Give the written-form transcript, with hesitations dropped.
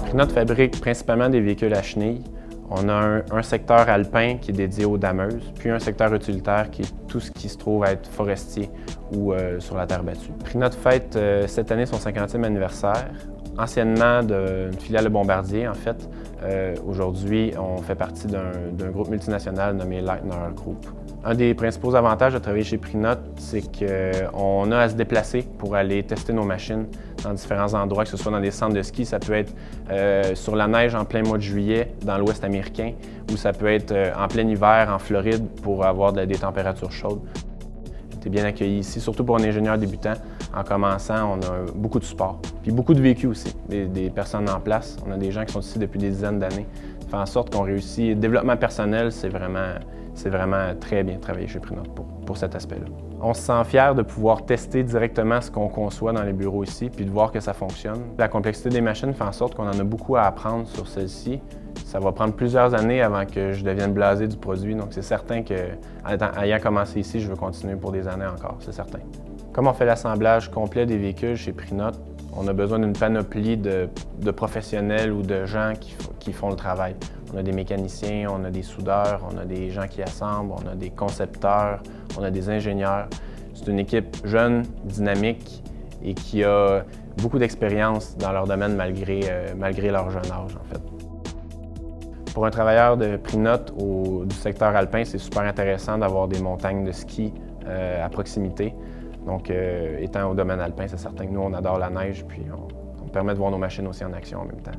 Prinote fabrique principalement des véhicules à chenilles. On a un secteur alpin qui est dédié aux dameuses, puis un secteur utilitaire qui est tout ce qui se trouve à être forestier ou sur la terre battue. Prinote fête cette année son 50e anniversaire. Anciennement d'une filiale de Bombardier, en fait. Aujourd'hui, on fait partie d'un groupe multinational nommé Leitner Group. Un des principaux avantages de travailler chez Prinote, c'est qu'on a à se déplacer pour aller tester nos machines dans différents endroits, que ce soit dans des centres de ski, ça peut être sur la neige en plein mois de juillet dans l'Ouest américain, ou ça peut être en plein hiver en Floride pour avoir des températures chaudes. J'étais bien accueilli ici, surtout pour un ingénieur débutant. En commençant, on a beaucoup de support, puis beaucoup de vécu aussi, des personnes en place. On a des gens qui sont ici depuis des dizaines d'années. Ça fait en sorte qu'on réussit. Le développement personnel, c'est vraiment très bien travailler chez Prinote pour cet aspect-là. On se sent fier de pouvoir tester directement ce qu'on conçoit dans les bureaux ici, puis de voir que ça fonctionne. La complexité des machines fait en sorte qu'on en a beaucoup à apprendre sur celles-ci. Ça va prendre plusieurs années avant que je devienne blasé du produit, donc c'est certain qu'ayant commencé ici, je veux continuer pour des années encore, c'est certain. Comme on fait l'assemblage complet des véhicules chez Prinote, on a besoin d'une panoplie de professionnels ou de gens qui font le travail. On a des mécaniciens, on a des soudeurs, on a des gens qui assemblent, on a des concepteurs, on a des ingénieurs. C'est une équipe jeune, dynamique et qui a beaucoup d'expérience dans leur domaine malgré leur jeune âge, en fait. Pour un travailleur de Prinote du secteur alpin, c'est super intéressant d'avoir des montagnes de ski à proximité. Donc, étant au domaine alpin, c'est certain que nous, on adore la neige, puis on permet de voir nos machines aussi en action en même temps.